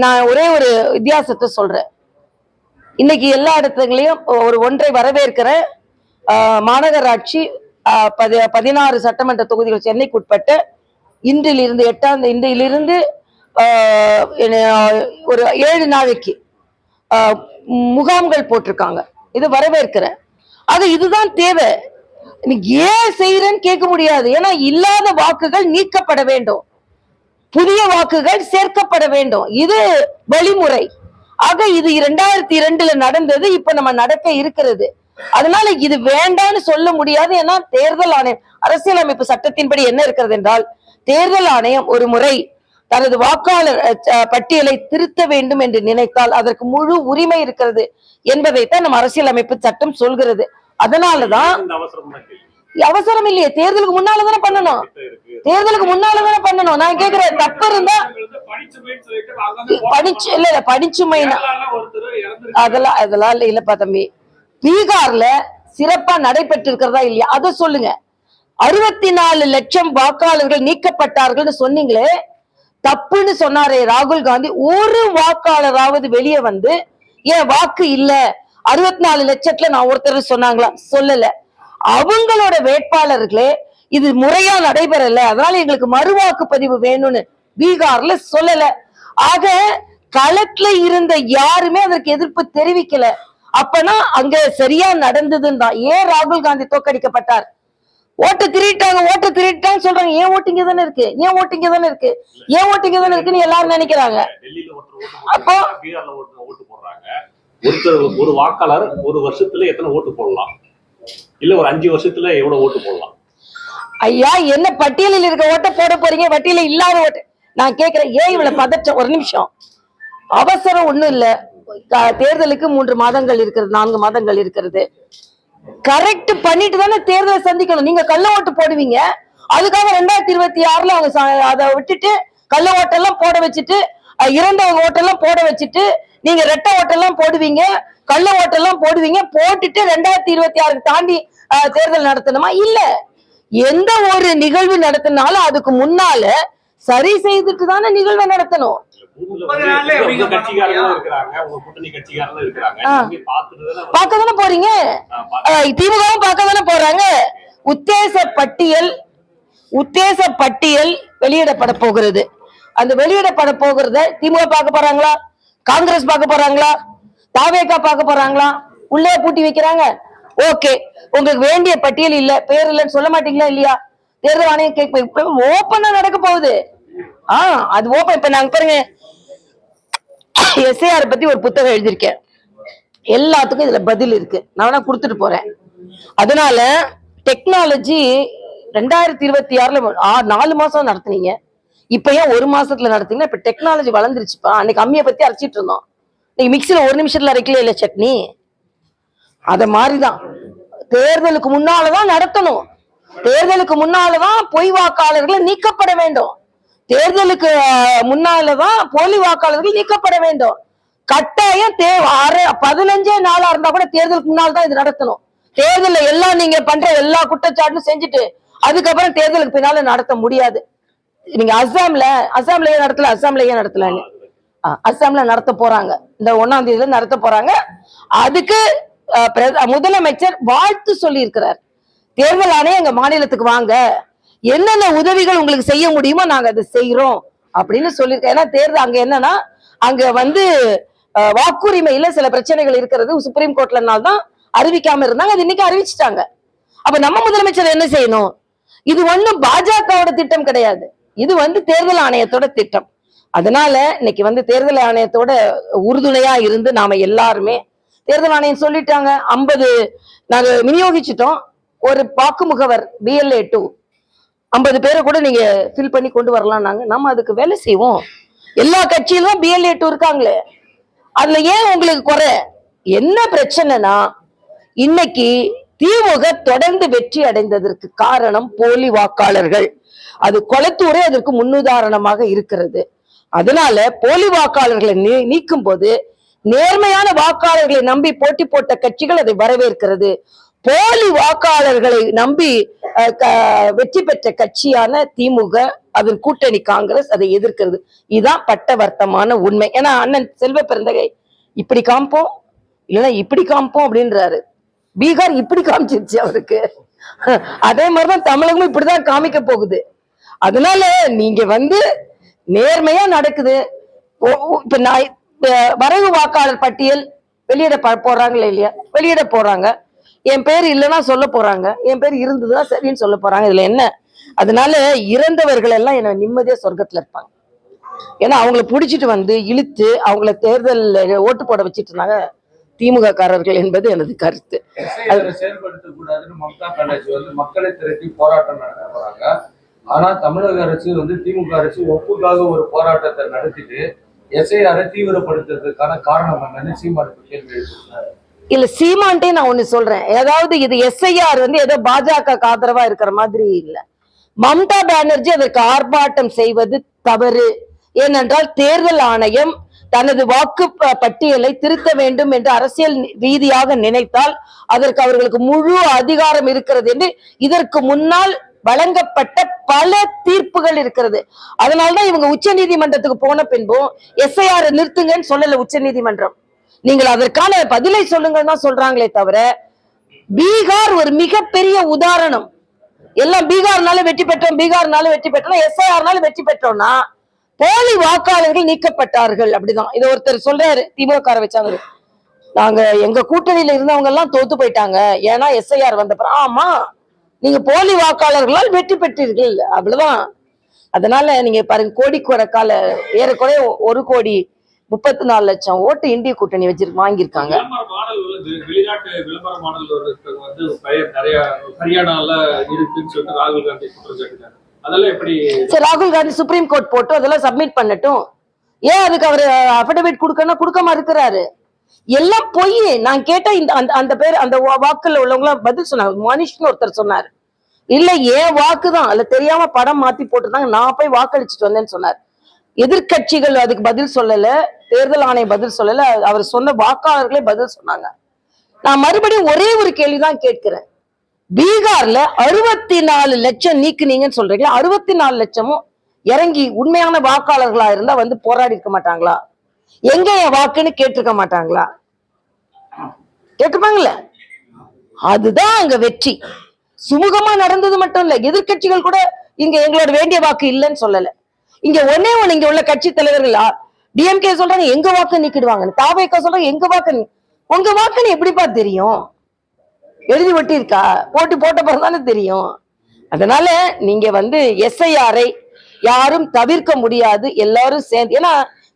நான் ஒரே ஒரு வித்தியாசத்தை சொல்றேன். இன்னைக்கு எல்லா இடத்துலயும் ஒரு ஒன்றை வரவேற்கிற மாநகராட்சி 16 சட்டமன்ற தொகுதிகள் சென்னைக்கு உட்பட்ட இன்றிலிருந்து 8ஆம் இன்றிலிருந்து ஒரு 7 நாளைக்கு முகாம்கள் போட்டிருக்காங்க. இது வரவேற்கிறேன். அது இதுதான் தேவை. ஏன் செய்யறேன்னு கேட்க முடியாது. ஏன்னா இல்லாத வாக்குகள் நீக்கப்பட வேண்டும், புதிய வாக்குகள் சேர்க்கப்பட வேண்டும். இது வழிமுறை. ஆக இது 2002 நடந்தது, இப்ப நம்ம நடக்க இருக்கிறது. அதனால இது வேண்டான்னு சொல்ல முடியாது. ஏன்னா தேர்தல் ஆணையம் அரசியலமைப்பு சட்டத்தின்படி என்ன இருக்கிறது என்றால், தேர்தல் ஆணையம் ஒரு முறை தனது வாக்காளர் பட்டியலை திருத்த வேண்டும் என்று நினைத்தால் அதற்கு முழு உரிமை இருக்கிறது என்பதைத்தான் நம்ம அரசியலமைப்பு சட்டம் சொல்கிறது. அதனாலதான் அவசரம் இல்லையே, தேர்தலுக்கு முன்னாலதானே பண்ணணும். தேர்தலுக்கு முன்னாலதானே பண்ணணும். நான் கேக்குறேன், தப்பு இருந்தா படிச்சுமைனா அதெல்லாம் இல்லப்பா தம்பி. பீகார்ல சிறப்பா நடைபெற்று இருக்கிறதா இல்லையா அதை சொல்லுங்க. 64 லட்சம் வாக்காளர்கள் நீக்கப்பட்டார்கள் சொன்னீங்களே, தப்புன்னு சொன்னாரே ராகுல் காந்தி. ஒரு வாக்காளராவது வெளியே வந்து ஏன் வாக்கு இல்ல 64 லட்சத்துல நான் ஒருத்தர் சொன்னாங்களா? சொல்லல. அவங்களோட வேட்பாளர்களே இது முறையா நடைபெறல, அதனால எங்களுக்கு மறுவாக்கு பதிவு வேணும்னு பீகார்ல சொல்லல. ஆக களத்துல இருந்த யாருமே அதற்கு எதிர்ப்பு தெரிவிக்கல. அப்பனா அங்க சரியா நடந்ததுன்னு தான். ஏன் ராகுல் காந்தி தோற்கடிக்கப்பட்டார்? ஓட்டு திருட்டாங்க சொல்றாங்க. ஏன் ஓட்டிங்க தானே இருக்கு, ஏன் ஓட்டிங்க தானே இருக்கு, ஏன் ஓட்டிங்க தானே இருக்குன்னு எல்லாரும் நினைக்கிறாங்க. அப்போ ஒரு வாக்காளர் ஒரு வருஷத்துல எத்தனை ஓட்டு போடலாம், இல்ல ஒரு 5 வருஷத்துல எவ்வளவு ஓட்டு போடலாம்? ஐயா, என்ன பட்டியலில் இருக்க ஓட்ட போட போறீங்க, பட்டியலில் இல்லாத ஓட்டு? நான் கேக்குறேன், ஏன் இவ்வளவு பதற்றம்? ஒரு நிமிஷம், அவசரம் ஒண்ணும் இல்ல. தேர்தலுக்கு 3 மாதங்கள் இருக்கிறது, 4 மாதங்கள் இருக்கிறது. கரெக்ட் பண்ணிட்டு தானே தேர்தலை சந்திக்கணும். நீங்க கள்ள ஓட்டு போடுவீங்க, அதுக்காக 2026 அவங்க அதை விட்டுட்டு கள்ள ஓட்டெல்லாம் போட வச்சுட்டு, இறந்தவங்க ஓட்டெல்லாம் போட வச்சுட்டு, நீங்க ரெட்டை ஓட்டெல்லாம் போடுவீங்க, கள்ள ஓட்டெல்லாம் போடுவீங்க, போட்டுட்டு 2026 தாண்டி தேர்தல் நடத்தணுமா? இல்ல. எந்த ஒரு நிகழ்வு நடத்தினாலும் அதுக்கு முன்னால சரி செய்துட்டு தானே நிகழ்வை நடத்தணும். பார்க்கதானே போறீங்க, திமுகவும் பார்க்கதானே போறாங்க. உத்தேச பட்டியல் வெளியிடப்பட போகிறது. அந்த வெளியிடப்பட போகிறத திமுக பார்க்க போறாங்களா, காங்கிரஸ் பார்க்க போறாங்களா, தாவேகா பார்க்க போறாங்களா? உள்ளே பூட்டி வைக்கிறாங்க. ஓகே, உங்களுக்கு வேண்டிய பட்டியல் இல்ல, பேர் இல்லன்னு சொல்ல மாட்டீங்களா? இல்லையா? தேர்தல் ஆணையம் கேட்க ஓப்பனா நடக்க போகுது. அது ஓப்பன். இப்ப நாங்க பாருங்க, எஸ்ஐஆர் பத்தி ஒரு புத்தகம் எழுதியிருக்கேன். எல்லாத்துக்கும் இதுல பதில் இருக்கு, நான் வேணா கொடுத்துட்டு போறேன். அதனால டெக்னாலஜி 2026 4 மாசம் நடத்துனீங்க, இப்ப ஏன் 1 மாசத்துல நடத்தீங்கன்னா? இப்ப டெக்னாலஜி வளர்ந்துருச்சுப்பா. அன்னைக்கு அம்மியை பத்தி அரைச்சிட்டு இருந்தோம், நீங்க மிக்சில 1 நிமிஷத்துல அரைக்கல இல்ல சட்னி. அத மாதிரிதான் தேர்தலுக்கு முன்னாலதான் நடத்தணும். தேர்தலுக்கு முன்னாலதான் பொய் வாக்காளர்கள் நீக்கப்பட வேண்டும். தேர்தலுக்கு முன்னாலதான் போலி வாக்காளர்கள் நீக்கப்பட வேண்டும். கட்டாயம் 15 நாளா இருந்தா கூட தேர்தலுக்கு முன்னால்தான் இது நடத்தணும். தேர்தல எல்லாம் நீங்க பண்ற எல்லா குற்றச்சாட்டும் செஞ்சுட்டு அதுக்கப்புறம் தேர்தலுக்கு பின்னால நடத்த முடியாது. நீங்க அஸ்ஸாம்ல ஏன் நடத்தல? அஸ்ஸாம்ல நடத்த போறாங்க, இந்த 1ஆம் தேதியில நடத்த போறாங்க. அதுக்கு முதலமைச்சர் வாழ்த்து சொல்லி இருக்கிறார். தேர்தல் ஆணையம் எங்க மாநிலத்துக்கு வாங்க, என்னென்ன உதவிகள் உங்களுக்கு செய்ய முடியுமோ நாங்க அதை செய்யறோம் அப்படின்னு சொல்லியிருக்கேன். ஏன்னா தேர்தல் அங்க என்னன்னா, அங்க வந்து வாக்குரிமையில சில பிரச்சனைகள் இருக்கிறது. சுப்ரீம் கோர்ட்லனால்தான் அறிவிக்காம இருந்தாங்க, அது இன்னைக்கு அறிவிச்சுட்டாங்க. அப்ப நம்ம முதலமைச்சர் என்ன செய்யணும்? இது ஒண்ணும் பாஜகவோட திட்டம் கிடையாது, இது வந்து தேர்தல் ஆணையத்தோட திட்டம். அதனால இன்னைக்கு வந்து தேர்தல் ஆணையத்தோட உறுதுணையா இருந்து நாம எல்லாருமே, தேர்தல் ஆணையம் சொல்லிட்டாங்க 50 நாங்க விநியோகிச்சிட்டோம். ஒரு வாக்கு முகவர் BLA 2 50 பேரை கூட நீங்க ஃபில் பண்ணி கொண்டு வரலாம். நம்ம அதுக்கு வேலை செய்வோம். எல்லா கட்சியிலும் BLA 2 இருக்காங்களே, அதுல ஏன் உங்களுக்கு குறை? என்ன பிரச்சனைனா, இன்னைக்கு திமுக தொடர்ந்து வெற்றி அடைந்ததற்கு காரணம் போலி வாக்காளர்கள். அது கொளத்தூரே அதற்கு முன்னுதாரணமாக இருக்கிறது. அதனால போலி வாக்காளர்களை நீக்கும் போது நேர்மையான வாக்காளர்களை நம்பி போட்டி போட்ட கட்சிகள் அதை வரவேற்கிறது. போலி வாக்காளர்களை நம்பி வெற்றி பெற்ற கட்சியான திமுக அதன் கூட்டணி காங்கிரஸ் அதை எதிர்க்கிறது. இதுதான் பட்டவர்த்தமான உண்மை. ஏன்னா அண்ணன் செல்வ பெருந்தகை இப்படி காமிப்போம் இல்லைன்னா இப்படி காமிப்போம் அப்படின்றாரு. பீகார் இப்படி காமிச்சிருச்சு அவருக்கு. அதே மாதிரிதான் தமிழகமும் இப்படிதான் காமிக்க போகுது. அதனால நீங்க நேர்மையா நடக்குது. இப்ப நான் வரைவு வாக்காளர் பட்டியல் வெளியிட போறாங்களா இல்லையா? வெளியிட போறாங்க. என் பேர் இல்லைன்னா சொல்ல போறாங்க, என் பேர் இருந்ததுன்னா சரின்னு சொல்ல போறாங்க. இதுல என்ன? அதனால இறந்தவர்கள் எல்லாம் என்ன நிம்மதியா சொர்க்கத்துல இருப்பாங்க. ஏன்னா அவங்கள புடிச்சிட்டு இழுத்து அவங்கள தேர்தல் ஓட்டு போட வச்சிட்டு இருந்தாங்க திமுக காரர்கள் என்பது எனது கருத்து. செயல்படுத்தக்கூடாதுன்னு மம்தா பானர்ஜி மக்களை திரட்டி போராட்டம் நடத்த போறாங்க. ஆனா தமிழக அரசு திமுக அரசு ஒப்புக்காக ஒரு போராட்டத்தை நடத்திட்டு எஸ்ஐஆரை தீவிரப்படுத்துறதுக்கான காரணம் என்னன்னு சீமானுக்கு கேள்வி எழுப்பினார். இல்ல சீமான்ட்டே நான் ஒண்ணு சொல்றேன். ஏதாவது இது எஸ்ஐஆர் ஏதோ பாஜக ஆதரவா இருக்கிற மாதிரி இல்ல. மம்தா பானர்ஜி அதற்கு ஆர்ப்பாட்டம் செய்வது தவறு. ஏனென்றால் தேர்தல் ஆணையம் தனது வாக்கு பட்டியலை திருத்த வேண்டும் என்று அரசியல் ரீதியாக நினைத்தால் அதற்கு அவர்களுக்கு முழு அதிகாரம் இருக்கிறது என்று இதற்கு முன்னால் வழங்கப்பட்ட பல தீர்ப்புகள் இருக்கிறது. அதனால்தான் இவங்க உச்ச நீதிமன்றத்துக்கு போன பின்பும் எஸ்ஐஆர் நிறுத்துங்கன்னு சொல்லல உச்ச நீதிமன்றம். நீங்கள் அதற்கான பதிலை சொல்லுங்கன்னு தான் சொல்றாங்களே தவிர, பீகார் ஒரு மிகப்பெரிய உதாரணம். எல்லாம் பீகார்னால வெற்றி பெற்றோம், பீகார்னால வெற்றி பெற்றோம், எஸ்ஐஆர்னால வெற்றி பெற்றோம்னா போலி வாக்காளர்கள் நீக்கப்பட்டார்கள். அப்படிதான் இதை ஒருத்தர் சொல்றாரு. திமுக வச்சாங்க, நாங்க எங்க கூட்டணியில இருந்தவங்க எல்லாம் தோத்து போயிட்டாங்க ஏன்னா எஸ்ஐஆர் வந்தப்பறம். ஆமா, நீங்க போலி வாக்காளர்களால் வெற்றி பெற்றீர்கள், அவ்வளவுதான். அதனால நீங்க பாருங்க, கோடிக்கணக்கால ஏறக்குறைய 1,34,00,000 ஓட்டு இந்திய கூட்டணி வாங்கியிருக்காங்க. வெளிநாட்டு விளம்பர மாடல் பெயர் நிறைய ஹரியானால இருக்குன்னு சொல்லிட்டு ராகுல் காந்தி குற்றம் சாட்டினார். அதெல்லாம் எப்படி? சரி, ராகுல் காந்தி சுப்ரீம் கோர்ட் போட்டு அதெல்லாம் சப்மிட் பண்ணட்டும். ஏன் அதுக்கு அவர் அபிடவிட் கொடுக்காம இருக்கிறாரு? எல்லாம் பொய். நான் கேட்ட அந்த பேர் அந்த வாக்குல உள்ளவங்க பதில் சொன்னாங்க. மனிஷ்னு ஒருத்தர் சொன்னார், இல்ல ஏன் வாக்குதான் அதுல தெரியாம படம் மாத்தி போட்டுருந்தாங்க, நான் போய் வாக்களிச்சுட்டு வந்தேன்னு சொன்னார். எதிர்கட்சிகள் அதுக்கு பதில் சொல்லல, தேர்தல் ஆணையம் பதில் சொல்லல, அவர் சொன்ன வாக்காளர்களே பதில் சொன்னாங்க. நான் மறுபடியும் ஒரே ஒரு கேள்விதான் கேட்கிறேன். பீகார்ல 64 லட்சம் நீக்குனீங்கன்னு சொல்றீங்களா? 64 லட்சமும் இறங்கி உண்மையான வாக்காளர்களா இருந்தா போராடி இருக்க மாட்டாங்களா? எங்க என் வாக்குன்னு கேட்டிருக்க மாட்டாங்களா? கேட்டுப்பாங்கல்ல. அதுதான் அங்க வெற்றி. சுமூகமா நடந்தது மட்டும் இல்ல, எதிர்கட்சிகள் கூட இங்க எங்களோட வேண்டிய வாக்கு இல்லைன்னு சொல்லல. இங்க ஒன்னே ஒண்ணு, இங்க உள்ள கட்சி தலைவர்கள் டிஎம்கே சொல்றாங்க எங்க வாக்கு நீக்கிடுவாங்க, தாவேக்கா சொல்றாங்க எங்க வாக்கு. உங்க வாக்குன்னு எப்படிப்பா தெரியும்? எழுதி ஒட்டி இருக்கா? போட்ட பிறகுதானே தெரியும். அதனால நீங்க எஸ்ஐஆரை யாரும் தவிர்க்க முடியாது, எல்லாரும் சேர்ந்து. ஏன்னா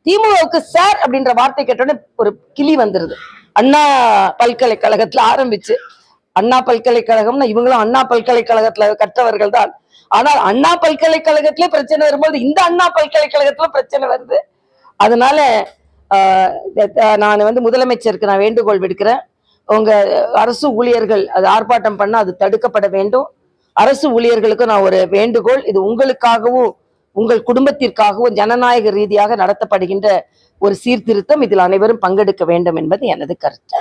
திமுகவுக்கு சார் அப்படின்ற வார்த்தை கேட்டோடனே ஒரு கிளி வந்துருது. அண்ணா பல்கலைக்கழகத்துல ஆரம்பிச்சு, அண்ணா பல்கலைக்கழகம்னா இவங்களும் அண்ணா பல்கலைக்கழகத்துல கற்றவர்கள் தான். ஆனால் அண்ணா பல்கலைக்கழகத்திலே பிரச்சனை வரும்போது இந்த அண்ணா பல்கலைக்கழகத்துல பிரச்சனை வருது. அதனால நான் முதலமைச்சருக்கு நான் வேண்டுகோள் விடுக்கிறேன். உங்க அரசு ஊழியர்கள் அது ஆர்ப்பாட்டம் பண்ண அது தடுக்கப்பட வேண்டும். அரசு ஊழியர்களுக்கு நான் ஒரு வேண்டுகோள், இது உங்களுக்காகவும் உங்கள் குடும்பத்திற்காகவும் ஜனநாயக ரீதியாக நடத்தப்படுகின்ற ஒரு சீர்திருத்தம். இதில் அனைவரும் பங்கெடுக்க வேண்டும் என்பது எனது கருத்து.